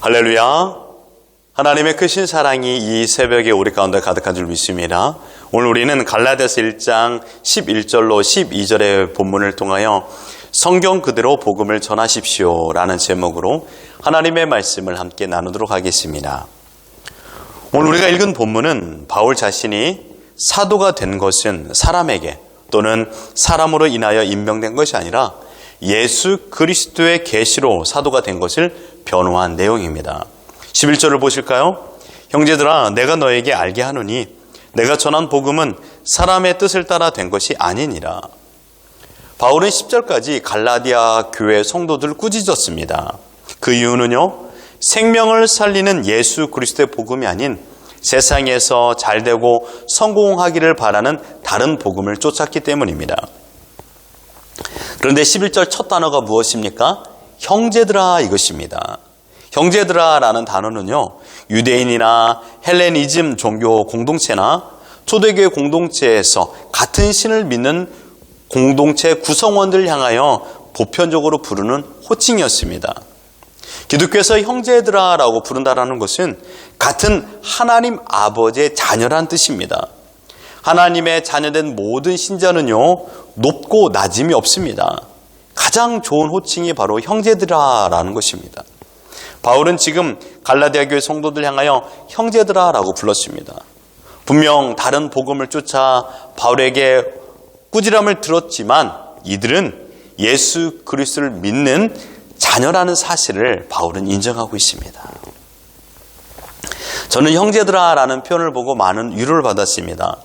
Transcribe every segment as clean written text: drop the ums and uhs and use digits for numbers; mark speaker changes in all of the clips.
Speaker 1: 할렐루야. 하나님의 크신 사랑이 이 새벽에 우리 가운데 가득한 줄 믿습니다. 오늘 우리는 갈라디아서 1장 11절로 12절의 본문을 통하여 성경 그대로 복음을 전하십시오 라는 제목으로 하나님의 말씀을 함께 나누도록 하겠습니다. 오늘 우리가 읽은 본문은 바울 자신이 사도가 된 것은 사람에게 또는 사람으로 인하여 임명된 것이 아니라 예수 그리스도의 계시로 사도가 된 것을 변호한 내용입니다. 11절을 보실까요? 형제들아, 내가 너에게 알게 하노니 내가 전한 복음은 사람의 뜻을 따라 된 것이 아니니라. 바울은 10절까지 갈라디아 교회 성도들을 꾸짖었습니다. 그 이유는요, 생명을 살리는 예수 그리스도의 복음이 아닌 세상에서 잘되고 성공하기를 바라는 다른 복음을 쫓았기 때문입니다. 그런데 11절 첫 단어가 무엇입니까? 형제들아 이것입니다. 형제들아 라는 단어는요, 유대인이나 헬레니즘 종교 공동체나 초대교회 공동체에서 같은 신을 믿는 공동체 구성원들을 향하여 보편적으로 부르는 호칭이었습니다. 기독교에서 형제들아 라고 부른다라는 것은 같은 하나님 아버지의 자녀란 뜻입니다. 하나님의 자녀된 모든 신자는요, 높고 낮음이 없습니다. 가장 좋은 호칭이 바로 형제들아 라는 것입니다. 바울은 지금 갈라디아 교회 성도들 향하여 형제들아 라고 불렀습니다. 분명 다른 복음을 쫓아 바울에게 꾸지람을 들었지만 이들은 예수 그리스도를 믿는 자녀라는 사실을 바울은 인정하고 있습니다. 저는 형제들아 라는 표현을 보고 많은 위로를 받았습니다.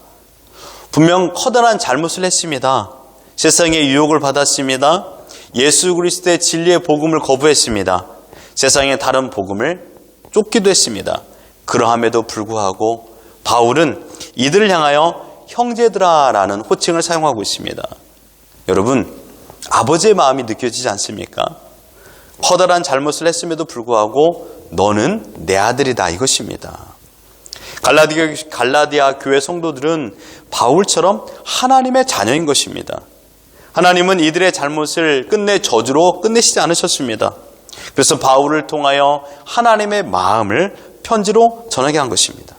Speaker 1: 분명 커다란 잘못을 했습니다. 세상의 유혹을 받았습니다. 예수 그리스도의 진리의 복음을 거부했습니다. 세상의 다른 복음을 쫓기도 했습니다. 그러함에도 불구하고 바울은 이들을 향하여 형제들아 라는 호칭을 사용하고 있습니다. 여러분, 아버지의 마음이 느껴지지 않습니까? 커다란 잘못을 했음에도 불구하고 너는 내 아들이다 이것입니다. 갈라디아 교회 성도들은 바울처럼 하나님의 자녀인 것입니다. 하나님은 이들의 잘못을 끝내 저주로 끝내시지 않으셨습니다. 그래서 바울을 통하여 하나님의 마음을 편지로 전하게 한 것입니다.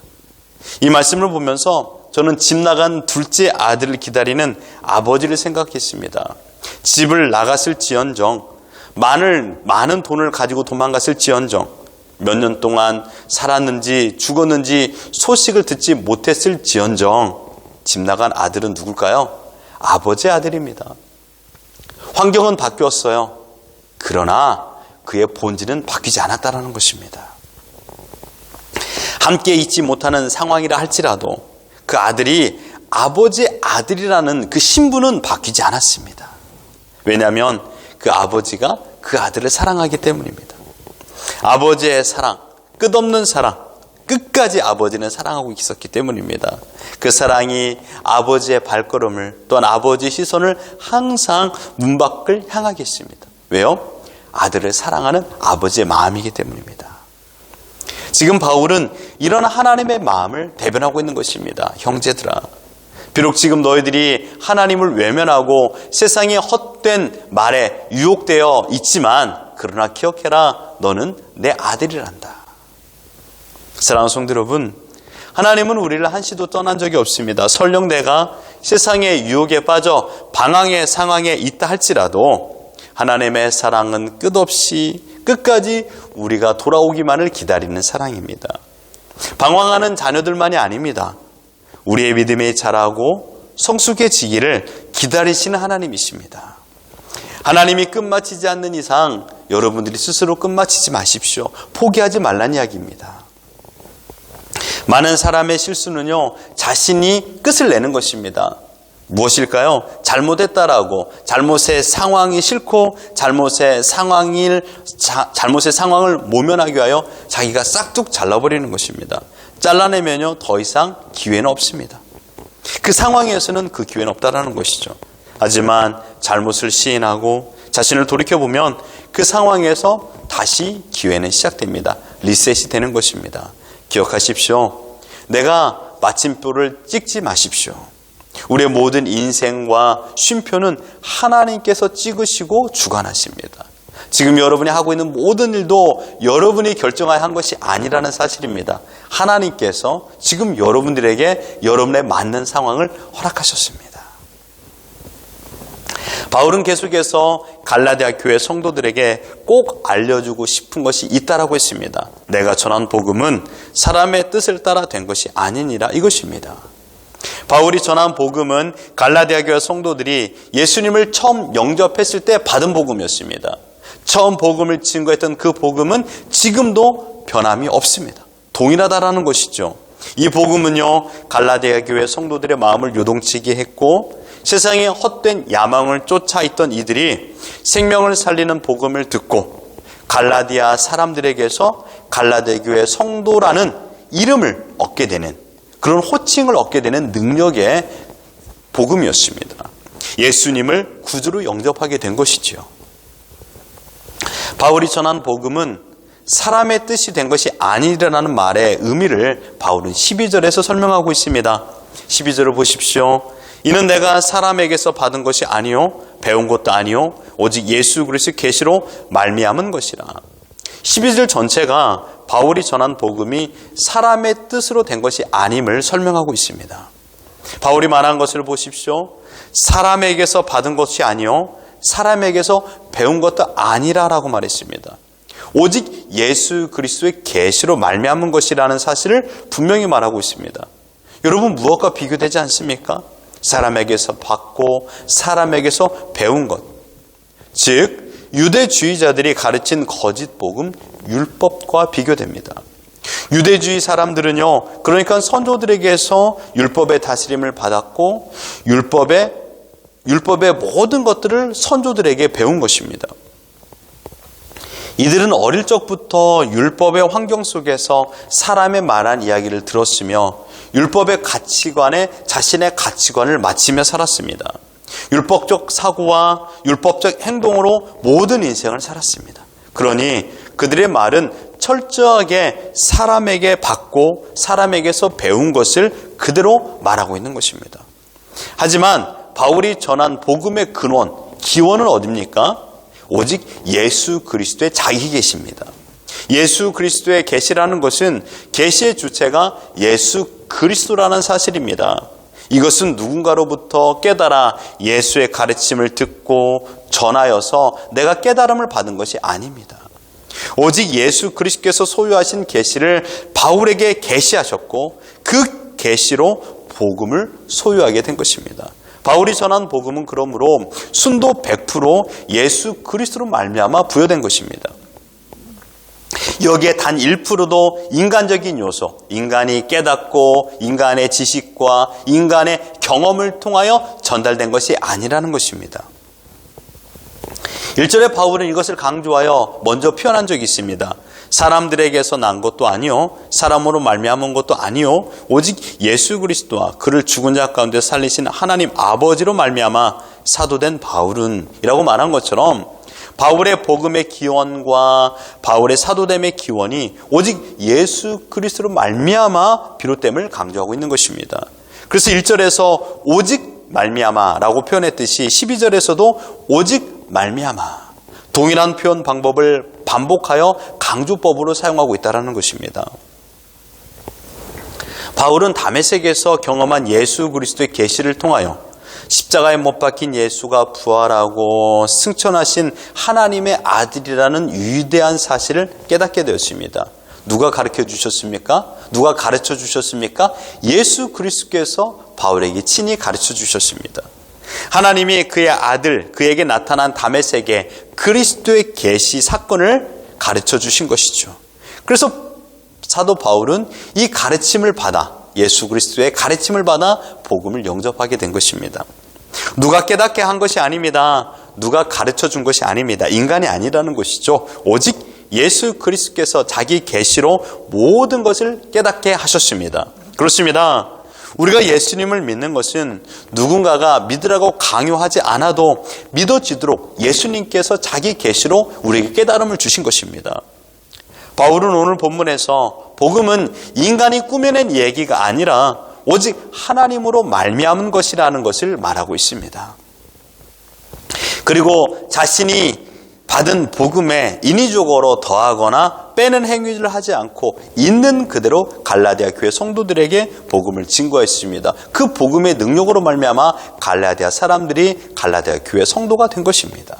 Speaker 1: 이 말씀을 보면서 저는 집 나간 둘째 아들을 기다리는 아버지를 생각했습니다. 집을 나갔을지언정, 많은 돈을 가지고 도망갔을지언정, 몇 년 동안 살았는지 죽었는지 소식을 듣지 못했을지언정, 집 나간 아들은 누굴까요? 아버지의 아들입니다. 환경은 바뀌었어요. 그러나 그의 본질은 바뀌지 않았다는 것입니다. 함께 있지 못하는 상황이라 할지라도 그 아들이 아버지의 아들이라는 그 신분은 바뀌지 않았습니다. 왜냐하면 그 아버지가 그 아들을 사랑하기 때문입니다. 아버지의 사랑, 끝없는 사랑, 끝까지 아버지는 사랑하고 있었기 때문입니다. 그 사랑이 아버지의 발걸음을 또한 아버지의 시선을 항상 문 밖을 향하게 했습니다. 왜요? 아들을 사랑하는 아버지의 마음이기 때문입니다. 지금 바울은 이런 하나님의 마음을 대변하고 있는 것입니다. 형제들아, 비록 지금 너희들이 하나님을 외면하고 세상의 헛된 말에 유혹되어 있지만 그러나 기억해라, 너는 내 아들이란다. 사랑하는 성도 여러분, 하나님은 우리를 한시도 떠난 적이 없습니다. 설령 내가 세상의 유혹에 빠져 방황의 상황에 있다 할지라도 하나님의 사랑은 끝없이 끝까지 우리가 돌아오기만을 기다리는 사랑입니다. 방황하는 자녀들만이 아닙니다. 우리의 믿음이 자라고 성숙해지기를 기다리시는 하나님이십니다. 하나님이 끝마치지 않는 이상 여러분들이 스스로 끝마치지 마십시오. 포기하지 말란 이야기입니다. 많은 사람의 실수는요, 자신이 끝을 내는 것입니다. 무엇일까요? 잘못했다라고 잘못의 상황이 싫고 잘못의 상황을 모면하기 위하여 자기가 싹둑 잘라버리는 것입니다. 잘라내면요, 더 이상 기회는 없습니다. 그 상황에서는 그 기회는 없다라는 것이죠. 하지만 잘못을 시인하고 자신을 돌이켜보면 그 상황에서 다시 기회는 시작됩니다. 리셋이 되는 것입니다. 기억하십시오. 내가 마침표를 찍지 마십시오. 우리의 모든 인생과 쉼표는 하나님께서 찍으시고 주관하십니다. 지금 여러분이 하고 있는 모든 일도 여러분이 결정하여 한 것이 아니라는 사실입니다. 하나님께서 지금 여러분들에게 여러분에 맞는 상황을 허락하셨습니다. 바울은 계속해서 갈라디아 교회 성도들에게 꼭 알려주고 싶은 것이 있다라고 했습니다. 내가 전한 복음은 사람의 뜻을 따라 된 것이 아니니라 이것입니다. 바울이 전한 복음은 갈라디아 교회 성도들이 예수님을 처음 영접했을 때 받은 복음이었습니다. 처음 복음을 증거했던 그 복음은 지금도 변함이 없습니다. 동일하다라는 것이죠. 이 복음은요, 갈라디아 교회 성도들의 마음을 요동치게 했고 세상에 헛된 야망을 쫓아 있던 이들이 생명을 살리는 복음을 듣고 갈라디아 사람들에게서 갈라디아 교회 성도라는 이름을 얻게 되는, 그런 호칭을 얻게 되는 능력의 복음이었습니다. 예수님을 구주로 영접하게 된 것이지요. 바울이 전한 복음은 사람의 뜻이 된 것이 아니라는 말의 의미를 바울은 12절에서 설명하고 있습니다. 12절을 보십시오. 이는 내가 사람에게서 받은 것이 아니요 배운 것도 아니요 오직 예수 그리스도의 계시로 말미암은 것이라. 12절 전체가 바울이 전한 복음이 사람의 뜻으로 된 것이 아님을 설명하고 있습니다. 바울이 말한 것을 보십시오. 사람에게서 받은 것이 아니요 사람에게서 배운 것도 아니라라고 말했습니다. 오직 예수 그리스도의 계시로 말미암은 것이라는 사실을 분명히 말하고 있습니다. 여러분, 무엇과 비교되지 않습니까? 사람에게서 받고 사람에게서 배운 것, 즉 유대주의자들이 가르친 거짓 복음, 율법과 비교됩니다. 유대주의 사람들은요, 그러니까 선조들에게서 율법의 다스림을 받았고 율법의 모든 것들을 선조들에게 배운 것입니다. 이들은 어릴 적부터 율법의 환경 속에서 사람의 말한 이야기를 들었으며 율법의 가치관에 자신의 가치관을 맞추며 살았습니다. 율법적 사고와 율법적 행동으로 모든 인생을 살았습니다. 그러니 그들의 말은 철저하게 사람에게 받고 사람에게서 배운 것을 그대로 말하고 있는 것입니다. 하지만 바울이 전한 복음의 근원, 기원은 어디입니까? 오직 예수 그리스도의 자기 계시입니다. 예수 그리스도의 계시라는 것은 계시의 주체가 예수 그리스도라는 사실입니다. 이것은 누군가로부터 깨달아 예수의 가르침을 듣고 전하여서 내가 깨달음을 받은 것이 아닙니다. 오직 예수 그리스도께서 소유하신 계시를 바울에게 계시하셨고 그 계시로 복음을 소유하게 된 것입니다. 바울이 전한 복음은 그러므로 순도 100% 예수 그리스도로 말미암아 부여된 것입니다. 여기에 단 1%도 인간적인 요소, 인간이 깨닫고 인간의 지식과 인간의 경험을 통하여 전달된 것이 아니라는 것입니다. 1절에 바울은 이것을 강조하여 먼저 표현한 적이 있습니다. 사람들에게서 난 것도 아니요 사람으로 말미암은 것도 아니요 오직 예수 그리스도와 그를 죽은 자 가운데 살리신 하나님 아버지로 말미암아 사도된 바울은 이라고 말한 것처럼 바울의 복음의 기원과 바울의 사도됨의 기원이 오직 예수 그리스도로 말미암아 비롯됨을 강조하고 있는 것입니다. 그래서 1절에서 오직 말미암아라고 표현했듯이 12절에서도 오직 말미암아, 동일한 표현 방법을 반복하여 강조법으로 사용하고 있다는 것입니다. 바울은 다메섹에서 경험한 예수 그리스도의 계시를 통하여 십자가에 못 박힌 예수가 부활하고 승천하신 하나님의 아들이라는 위대한 사실을 깨닫게 되었습니다. 누가 가르쳐 주셨습니까? 누가 가르쳐 주셨습니까? 예수 그리스도께서 바울에게 친히 가르쳐 주셨습니다. 하나님이 그의 아들, 그에게 나타난 다메섹에 그리스도의 계시 사건을 가르쳐 주신 것이죠. 그래서 사도 바울은 이 가르침을 받아, 예수 그리스도의 가르침을 받아 복음을 영접하게 된 것입니다. 누가 깨닫게 한 것이 아닙니다. 누가 가르쳐 준 것이 아닙니다. 인간이 아니라는 것이죠. 오직 예수 그리스도께서 자기 계시로 모든 것을 깨닫게 하셨습니다. 그렇습니다. 우리가 예수님을 믿는 것은 누군가가 믿으라고 강요하지 않아도 믿어지도록 예수님께서 자기 계시로 우리에게 깨달음을 주신 것입니다. 바울은 오늘 본문에서 복음은 인간이 꾸며낸 얘기가 아니라 오직 하나님으로 말미암은 것이라는 것을 말하고 있습니다. 그리고 자신이 받은 복음에 인위적으로 더하거나 빼는 행위를 하지 않고 있는 그대로 갈라디아 교회 성도들에게 복음을 증거했습니다. 그 복음의 능력으로 말미암아 갈라디아 사람들이 갈라디아 교회 성도가 된 것입니다.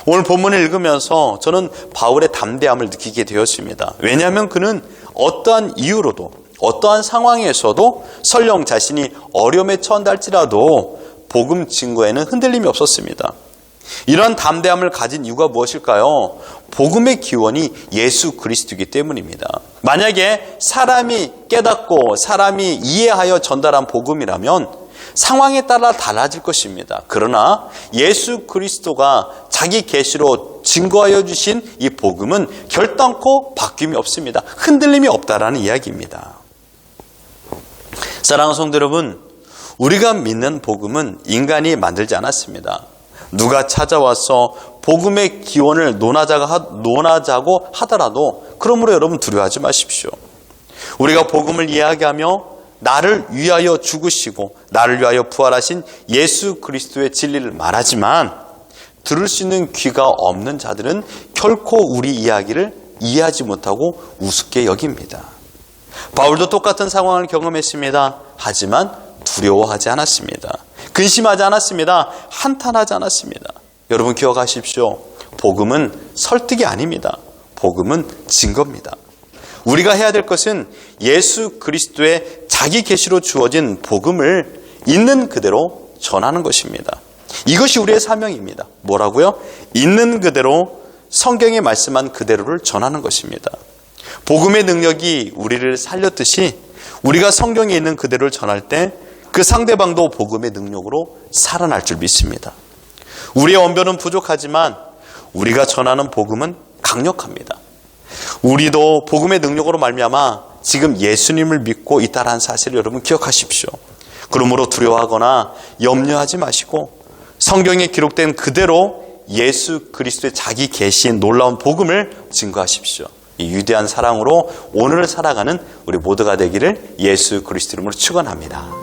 Speaker 1: 오늘 본문을 읽으면서 저는 바울의 담대함을 느끼게 되었습니다. 왜냐하면 그는 어떠한 이유로도 어떠한 상황에서도 설령 자신이 어려움에 처한다 할지라도 복음 증거에는 흔들림이 없었습니다. 이런 담대함을 가진 이유가 무엇일까요? 복음의 기원이 예수 그리스도이기 때문입니다. 만약에 사람이 깨닫고 사람이 이해하여 전달한 복음이라면 상황에 따라 달라질 것입니다. 그러나 예수 그리스도가 자기 계시로 증거하여 주신 이 복음은 결단코 바뀜이 없습니다. 흔들림이 없다라는 이야기입니다. 사랑하는 성도 여러분, 우리가 믿는 복음은 인간이 만들지 않았습니다. 누가 찾아와서 복음의 기원을 논하자고 하더라도 그러므로 여러분 두려워하지 마십시오. 우리가 복음을 이야기하며 나를 위하여 죽으시고 나를 위하여 부활하신 예수 그리스도의 진리를 말하지만 들을 수 있는 귀가 없는 자들은 결코 우리 이야기를 이해하지 못하고 우습게 여깁니다. 바울도 똑같은 상황을 경험했습니다. 하지만 두려워하지 않았습니다. 근심하지 않았습니다. 한탄하지 않았습니다. 여러분 기억하십시오. 복음은 설득이 아닙니다. 복음은 증거입니다. 우리가 해야 될 것은 예수 그리스도의 자기 계시로 주어진 복음을 있는 그대로 전하는 것입니다. 이것이 우리의 사명입니다. 뭐라고요? 있는 그대로 성경에 말씀한 그대로를 전하는 것입니다. 복음의 능력이 우리를 살렸듯이 우리가 성경에 있는 그대로를 전할 때 그 상대방도 복음의 능력으로 살아날 줄 믿습니다. 우리의 언변은 부족하지만 우리가 전하는 복음은 강력합니다. 우리도 복음의 능력으로 말미암아 지금 예수님을 믿고 있다는 사실을 여러분 기억하십시오. 그러므로 두려워하거나 염려하지 마시고 성경에 기록된 그대로 예수 그리스도의 자기 계시인 놀라운 복음을 증거하십시오. 이 위대한 사랑으로 오늘을 살아가는 우리 모두가 되기를 예수 그리스도 이름으로 축원합니다.